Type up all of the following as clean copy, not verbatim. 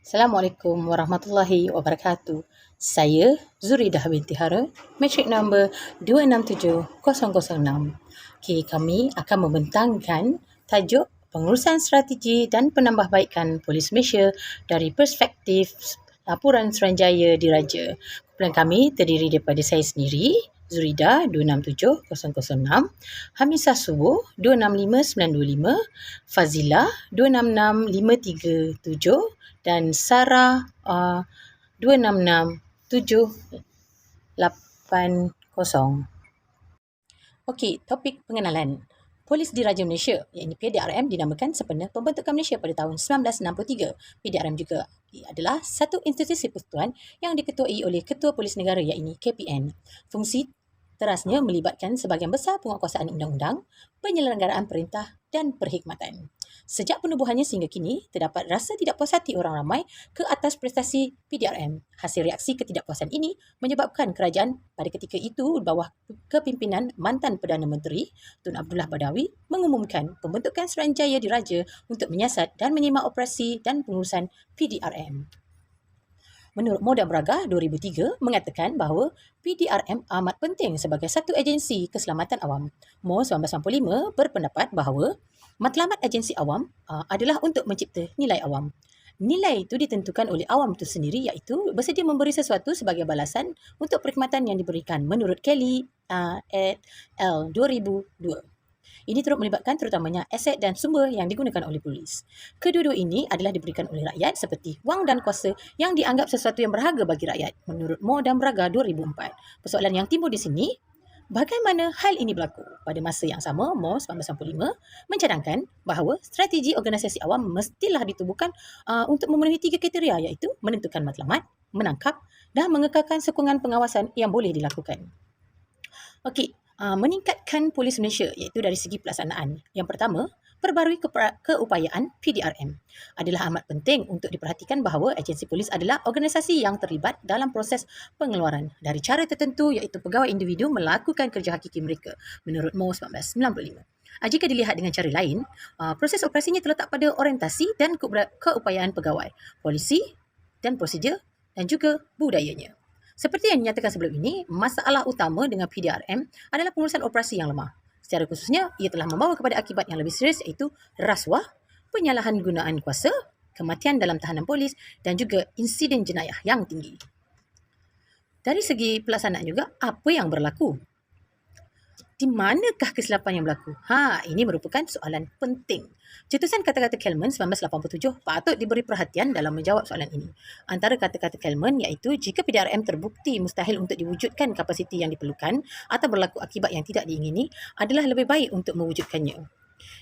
Assalamualaikum warahmatullahi wabarakatuh. Saya Zuridah binti Harun, matrik nombor 267006. Okey, kami akan membentangkan tajuk pengurusan strategi dan penambahbaikan Polis Malaysia dari perspektif laporan Suruhanjaya Diraja. Kumpulan kami terdiri daripada saya sendiri, Zuridah 267006, Hamisah Subuh 265925, Fazilah 266537 dan Sarah 266780. Okey, topik pengenalan. Polis Diraja Malaysia, iaitu PDRM, dinamakan sempena pembentukan Malaysia pada tahun 1963. PDRM juga adalah satu institusi persekutuan yang diketuai oleh Ketua Polis Negara iaitu KPN. Fungsi terasnya melibatkan sebahagian besar penguatkuasaan undang-undang, penyelenggaraan perintah dan perkhidmatan. Sejak penubuhannya sehingga kini, terdapat rasa tidak puas hati orang ramai ke atas prestasi PDRM. Hasil reaksi ketidakpuasan ini menyebabkan kerajaan pada ketika itu bawah kepimpinan mantan Perdana Menteri Tun Abdullah Badawi mengumumkan pembentukan Suruhanjaya Diraja untuk menyiasat dan menyimak operasi dan pengurusan PDRM. Menurut Moda Braga 2003 mengatakan bahawa PDRM amat penting sebagai satu agensi keselamatan awam. Mo 1995 berpendapat bahawa matlamat agensi awam adalah untuk mencipta nilai awam. Nilai itu ditentukan oleh awam itu sendiri, iaitu bersedia memberi sesuatu sebagai balasan untuk perkhidmatan yang diberikan menurut Kelly et al. 2002. Ini turut melibatkan terutamanya aset dan sumber yang digunakan oleh polis. Kedua-dua ini adalah diberikan oleh rakyat seperti wang dan kuasa yang dianggap sesuatu yang berharga bagi rakyat menurut Mo dan Braga 2004. Persoalan yang timbul di sini, bagaimana hal ini berlaku? Pada masa yang sama, Mo 1995 mencadangkan bahawa strategi organisasi awam mestilah ditubuhkan untuk memenuhi 3 kriteria, iaitu menentukan matlamat, menangkap dan mengekalkan sokongan pengawasan yang boleh dilakukan. Okey, meningkatkan Polis Malaysia iaitu dari segi pelaksanaan. Yang pertama, perbarui keupayaan PDRM. Adalah amat penting untuk diperhatikan bahawa agensi polis adalah organisasi yang terlibat dalam proses pengeluaran dari cara tertentu, iaitu pegawai individu melakukan kerja hakiki mereka menurut Mo 1995. Jika dilihat dengan cara lain, proses operasinya terletak pada orientasi dan keupayaan pegawai, polisi dan prosedur dan juga budayanya. Seperti yang dinyatakan sebelum ini, masalah utama dengan PDRM adalah pengurusan operasi yang lemah. Secara khususnya, ia telah membawa kepada akibat yang lebih serius, iaitu rasuah, penyalahan gunaan kuasa, kematian dalam tahanan polis dan juga insiden jenayah yang tinggi. Dari segi pelaksanaan juga, apa yang berlaku? Di manakah kesilapan yang berlaku? Ini merupakan soalan penting. Cetusan kata-kata Kelman 1987 patut diberi perhatian dalam menjawab soalan ini. Antara kata-kata Kelman iaitu jika PDRM terbukti mustahil untuk diwujudkan kapasiti yang diperlukan atau berlaku akibat yang tidak diingini, adalah lebih baik untuk mewujudkannya.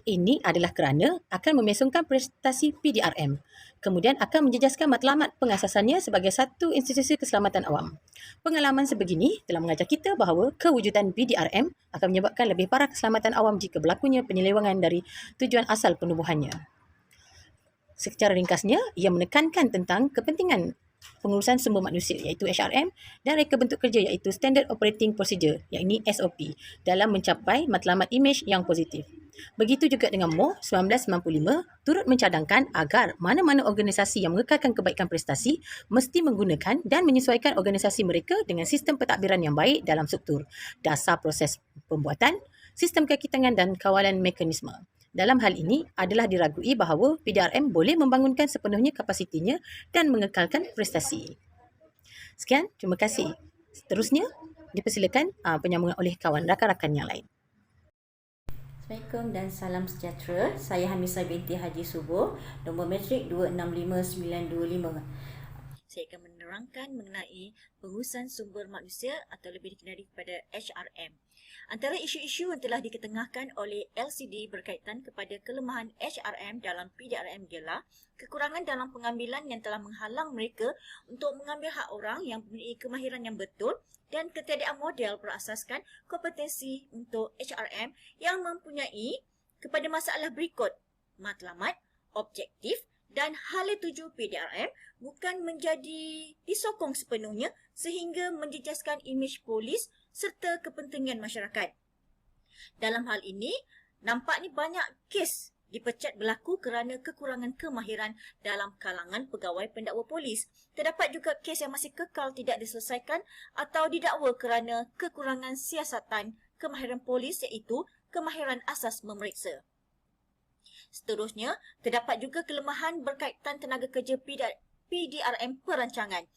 Ini adalah kerana akan memesongkan prestasi PDRM. Kemudian akan menjejaskan matlamat pengasasannya sebagai satu institusi keselamatan awam. Pengalaman sebegini telah mengajar kita bahawa kewujudan PDRM akan menyebabkan lebih parah keselamatan awam jika berlakunya penyelewengan dari tujuan asal penubuhannya. Secara ringkasnya, ia menekankan tentang kepentingan pengurusan sumber manusia iaitu HRM dan reka bentuk kerja iaitu Standard Operating Procedure iaitu SOP dalam mencapai matlamat imej yang positif. Begitu juga dengan Mo 1995 turut mencadangkan agar mana-mana organisasi yang mengekalkan kebaikan prestasi mesti menggunakan dan menyesuaikan organisasi mereka dengan sistem pentadbiran yang baik dalam struktur, dasar proses pembuatan, sistem kaki tangan dan kawalan mekanisme. Dalam hal ini adalah diragui bahawa PDRM boleh membangunkan sepenuhnya kapasitinya dan mengekalkan prestasi. Sekian, terima kasih. Seterusnya, dipersilakan penyambungan oleh kawan rakan-rakan yang lain. Assalamualaikum dan salam sejahtera. Saya Hamisah binti Haji Subuh, nombor matrik 265925. Saya akan menerangkan mengenai pengurusan sumber manusia atau lebih dikenali kepada HRM. Antara isu-isu yang telah diketengahkan oleh LCD berkaitan kepada kelemahan HRM dalam PDRM ialah kekurangan dalam pengambilan yang telah menghalang mereka untuk mengambil hak orang yang mempunyai kemahiran yang betul dan ketiadaan model berasaskan kompetensi untuk HRM yang mempunyai kepada masalah berikut: matlamat, objektif dan hala tuju PDRM bukan menjadi disokong sepenuhnya sehingga menjejaskan imej polis serta kepentingan masyarakat. Dalam hal ini, nampaknya banyak kes dipecat berlaku kerana kekurangan kemahiran dalam kalangan pegawai pendakwa polis. Terdapat juga kes yang masih kekal tidak diselesaikan atau didakwa kerana kekurangan siasatan kemahiran polis iaitu kemahiran asas memeriksa. Seterusnya, terdapat juga kelemahan berkaitan tenaga kerja PDRM perancangan.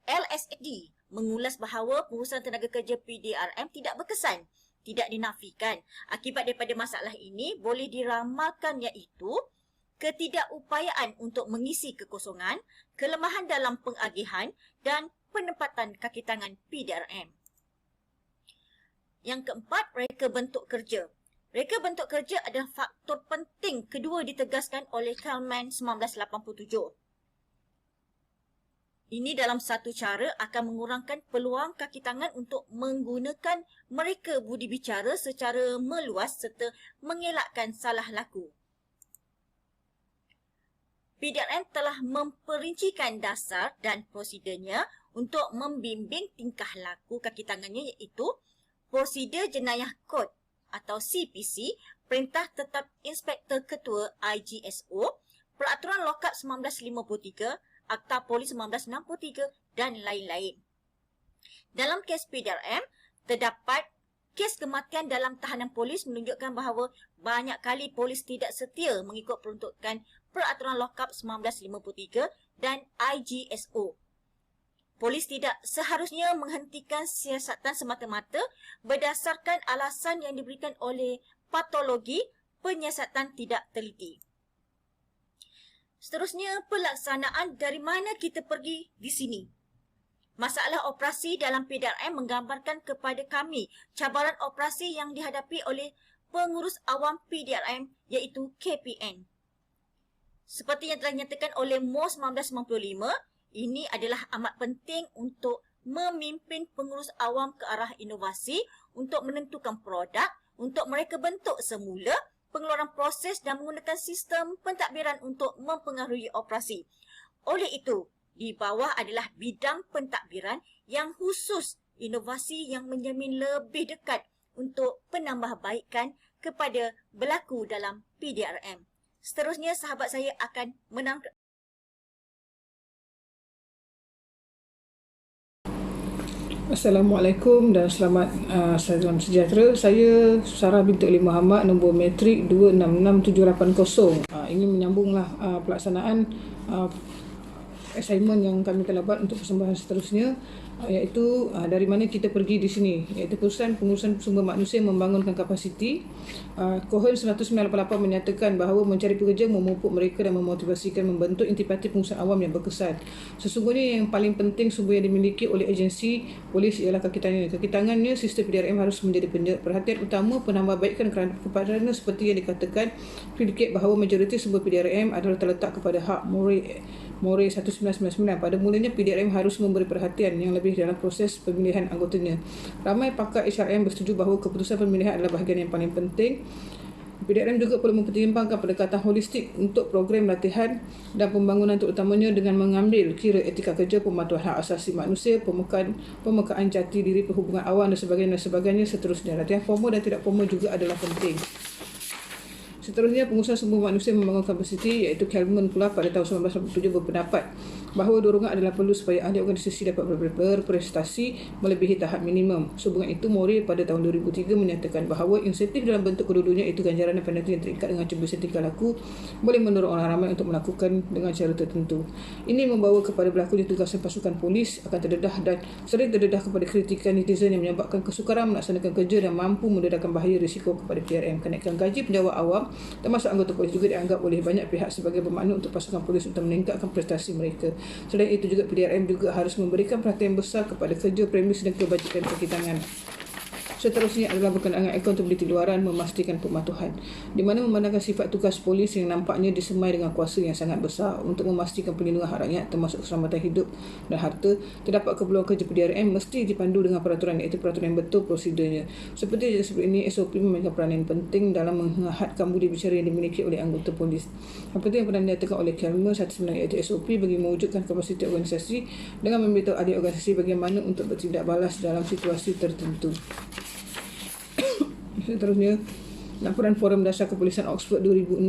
LSD mengulas bahawa pengurusan tenaga kerja PDRM tidak berkesan, tidak dinafikan. Akibat daripada masalah ini boleh diramalkan iaitu ketidakupayaan untuk mengisi kekosongan, kelemahan dalam pengagihan dan penempatan kaki tangan PDRM. Yang keempat, reka bentuk kerja. Reka bentuk kerja adalah faktor penting kedua ditegaskan oleh Kalman 1987. Ini dalam satu cara akan mengurangkan peluang kaki tangan untuk menggunakan mereka budi bicara secara meluas serta mengelakkan salah laku. PDRM telah memperincikan dasar dan prosedurnya untuk membimbing tingkah laku kaki tangannya iaitu Prosedur Jenayah Kod atau CPC, Perintah Tetap Inspektor Ketua IGSO, Peraturan Lokap 1953, Akta Polis 1963 dan lain-lain. Dalam kes PDRM, terdapat kes kematian dalam tahanan polis menunjukkan bahawa banyak kali polis tidak setia mengikut peruntukan Peraturan Lokap 1953 dan IGSO. Polis tidak seharusnya menghentikan siasatan semata-mata berdasarkan alasan yang diberikan oleh patologi penyiasatan tidak teliti. Seterusnya, pelaksanaan dari mana kita pergi di sini. Masalah operasi dalam PDRM menggambarkan kepada kami cabaran operasi yang dihadapi oleh pengurus awam PDRM iaitu KPN. Seperti yang telah dinyatakan oleh MOS 1995, ini adalah amat penting untuk memimpin pengurus awam ke arah inovasi, untuk menentukan produk, untuk mereka bentuk semula, pengeluaran proses dan menggunakan sistem pentadbiran untuk mempengaruhi operasi. Oleh itu, di bawah adalah bidang pentadbiran yang khusus inovasi yang menjamin lebih dekat untuk penambahbaikan kepada berlaku dalam PDRM. Seterusnya, sahabat saya akan menerangkan. Assalamualaikum dan selamat salam sejahtera. Saya Sarah binti Ali Muhammad, nombor matrik 266780. Ini menyambunglah pelaksanaan assignment yang kami telah buat untuk persembahan seterusnya, iaitu dari mana kita pergi di sini, iaitu pengurusan sumber manusia membangunkan kapasiti. Kohon 1988 menyatakan bahawa mencari pekerja memupuk mereka dan memotivasikan membentuk intipati pengurusan awam yang berkesan. Sesungguhnya yang paling penting sumber yang dimiliki oleh agensi polis ialah kaki tangannya. Kaki tangannya, sistem PDRM harus menjadi perhatian utama penambahbaikan kepadanya seperti yang dikatakan predikat bahawa majoriti sumber PDRM adalah terletak kepada hak More 1999. Pada mulanya PDRM harus memberi perhatian yang lebih dalam proses pemilihan anggotanya. Ramai pakar HRM bersetuju bahawa keputusan pemilihan adalah bahagian yang paling penting. PDRM juga perlu mempertimbangkan pendekatan holistik untuk program latihan dan pembangunan terutamanya dengan mengambil kira etika kerja, pematuhan hak asasi manusia, pemekaan jati diri, perhubungan awam dan sebagainya seterusnya. Latihan formal dan tidak formal juga adalah penting. Seterusnya, pengurusan sumber manusia membangun kapasiti, iaitu Kalman pula pada tahun 1987 berpendapat bahawa dorongan adalah perlu supaya ahli organisasi dapat berprestasi melebihi tahap minimum. Sehubungan itu, More pada tahun 2003 menyatakan bahawa insentif dalam bentuk kedua-duanya, iaitu ganjaran dan penalti yang terikat dengan kebiasaan tingkah laku, boleh mendorong orang ramai untuk melakukan dengan cara tertentu. Ini membawa kepada berlakunya tugasan pasukan polis akan terdedah dan sering terdedah kepada kritikan netizen yang menyebabkan kesukaran melaksanakan kerja dan mampu mendedahkan bahaya risiko kepada PRM. Kenaikan gaji penjawat awam termasuk anggota polis juga dianggap oleh banyak pihak sebagai bermakna untuk pasukan polis untuk meningkatkan prestasi mereka. Selain itu juga PDRM juga harus memberikan perhatian besar kepada kerja premis dan kebajikan kaki tangan. Seterusnya adalah berkenaan dengan accountability luaran, memastikan pematuhan, di mana memandangkan sifat tugas polis yang nampaknya disemai dengan kuasa yang sangat besar untuk memastikan perlindungan hak rakyat termasuk keselamatan hidup dan harta. Terdapat keperluan kerja PDRM mesti dipandu dengan peraturan, iaitu peraturan yang betul prosedurnya. Seperti sebelum ini, SOP memainkan peranan penting dalam menghadkan budi bicara yang dimiliki oleh anggota polis. Seperti yang pernah dinyatakan oleh Kalman 19, iaitu SOP bagi mewujudkan kapasiti organisasi dengan memberitahu ahli organisasi bagaimana untuk bertindak balas dalam situasi tertentu. Seterusnya, Laporan Forum Dasar Kepolisian Oxford 2006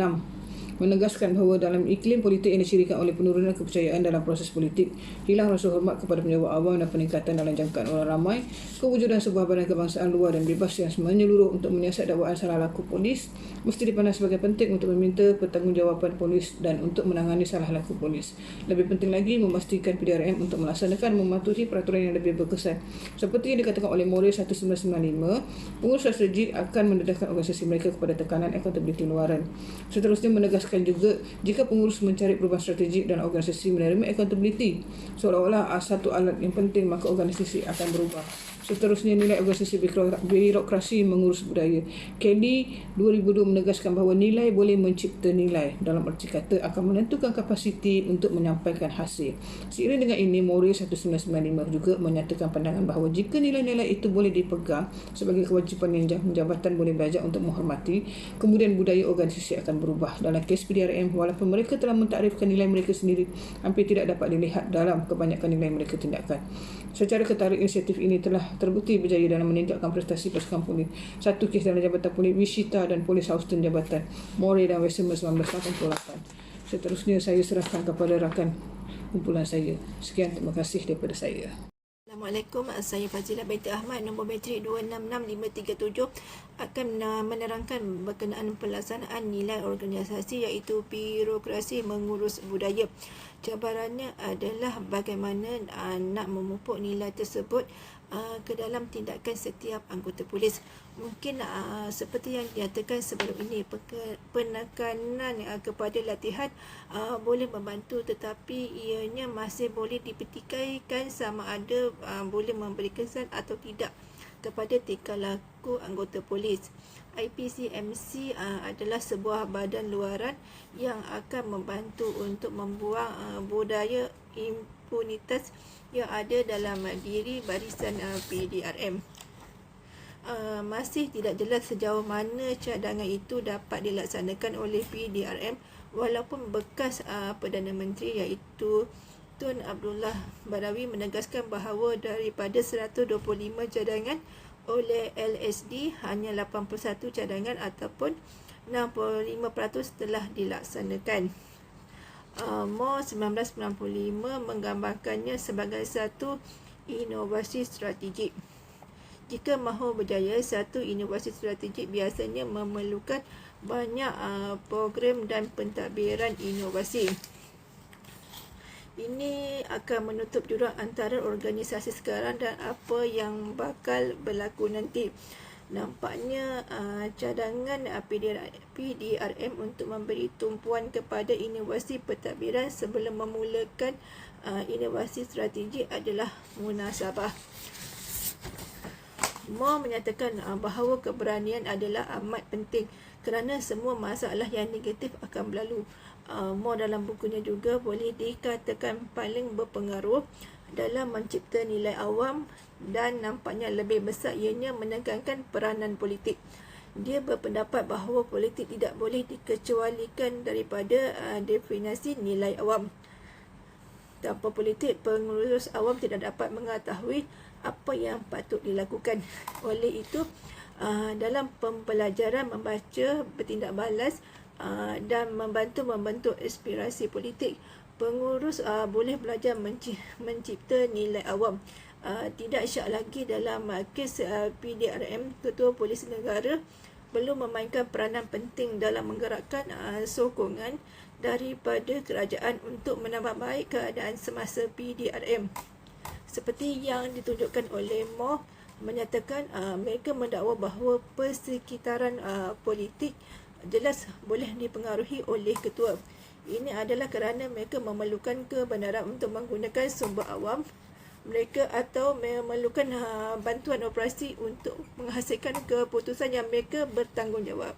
menegaskan bahawa dalam iklim politik yang dicirikan oleh penurunan kepercayaan dalam proses politik, hilang rasa hormat kepada pejabat awam dan peningkatan dalam jangkaan orang ramai, kewujudan sebuah badan kebangsaan luar dan bebas yang menyeluruh untuk menyiasat dakwaan salah laku polis mesti dipandang sebagai penting untuk meminta pertanggungjawaban polis dan untuk menangani salah laku polis. Lebih penting lagi, memastikan PDRM untuk melaksanakan mematuhi peraturan yang lebih berkesan. Seperti yang dikatakan oleh Moreh 1995, pengurus strategik akan mendedahkan organisasi mereka kepada tekanan accountability luaran. Seterusnya menegaskan juga, jika pengurus mencari perubahan strategik dan organisasi menerima accountability seolah-olah satu alat yang penting, maka organisasi akan berubah. Seterusnya, nilai organisasi birokrasi mengurus budaya. Kelly 2002 menegaskan bahawa nilai boleh mencipta nilai, dalam arti kata akan menentukan kapasiti untuk menyampaikan hasil. Seiring dengan ini, Moreh 1995 juga menyatakan pandangan bahawa jika nilai-nilai itu boleh dipegang sebagai kewajipan yang jabatan boleh belajar untuk menghormati, kemudian budaya organisasi akan berubah. Dalam kes PDRM, walaupun mereka telah mentakrifkan nilai mereka sendiri, hampir tidak dapat dilihat dalam kebanyakan nilai mereka tindakan. Secara ketara, inisiatif ini telah terbukti berjaya dalam meningkatkan prestasi pasukan polis. Satu kes dalam Jabatan Polis Wichita dan Polis Houston Jabatan Moreh dan Westerman 1988. Seterusnya saya serahkan kepada rakan kumpulan saya. Sekian, terima kasih daripada saya. Assalamualaikum, saya Fazilah binti Ahmad, nombor metrik 266537, akan menerangkan berkenaan pelaksanaan nilai organisasi iaitu birokrasi mengurus budaya. Cabarannya adalah bagaimana nak memupuk nilai tersebut ke dalam tindakan setiap anggota polis. Mungkin seperti yang dinyatakan sebelum ini, penekanan kepada latihan boleh membantu, tetapi ianya masih boleh dipertikaikan sama ada boleh memberi kesan atau tidak kepada tingkah laku anggota polis. IPCMC adalah sebuah badan luaran yang akan membantu untuk membuang budaya impunitas yang ada dalam diri barisan PDRM. Masih tidak jelas sejauh mana cadangan itu dapat dilaksanakan oleh PDRM, walaupun bekas Perdana Menteri iaitu Tun Abdullah Badawi menegaskan bahawa daripada 125 cadangan oleh LSD, hanya 81 cadangan ataupun 65% telah dilaksanakan. Mo 1995 menggambarkannya sebagai satu inovasi strategik. Jika mahu berjaya, satu inovasi strategik biasanya memerlukan banyak program dan pentadbiran inovasi. Ini akan menutup jurang antara organisasi sekarang dan apa yang bakal berlaku nanti. Nampaknya cadangan PDRM untuk memberi tumpuan kepada inovasi pentadbiran sebelum memulakan inovasi strategik adalah munasabah. Mo menyatakan bahawa keberanian adalah amat penting kerana semua masalah yang negatif akan berlalu. Mo dalam bukunya juga boleh dikatakan paling berpengaruh dalam mencipta nilai awam dan nampaknya lebih besar ianya menekankan peranan politik. Dia berpendapat bahawa politik tidak boleh dikecualikan daripada definisi nilai awam. Tanpa politik, pengurus awam tidak dapat mengetahui apa yang patut dilakukan. Oleh itu, dalam pembelajaran membaca, bertindak balas dan membantu membentuk aspirasi politik, pengurus boleh belajar mencipta nilai awam. Tidak syak lagi dalam kes PDRM, Ketua Polis Negara belum memainkan peranan penting dalam menggerakkan sokongan daripada kerajaan untuk menambah baik keadaan semasa PDRM. Seperti yang ditunjukkan oleh Mo, menyatakan mereka mendakwa bahawa persekitaran politik jelas boleh dipengaruhi oleh ketua. Ini adalah kerana mereka memerlukan kebenaran untuk menggunakan sumber awam mereka atau memerlukan bantuan operasi untuk menghasilkan keputusan yang mereka bertanggungjawab.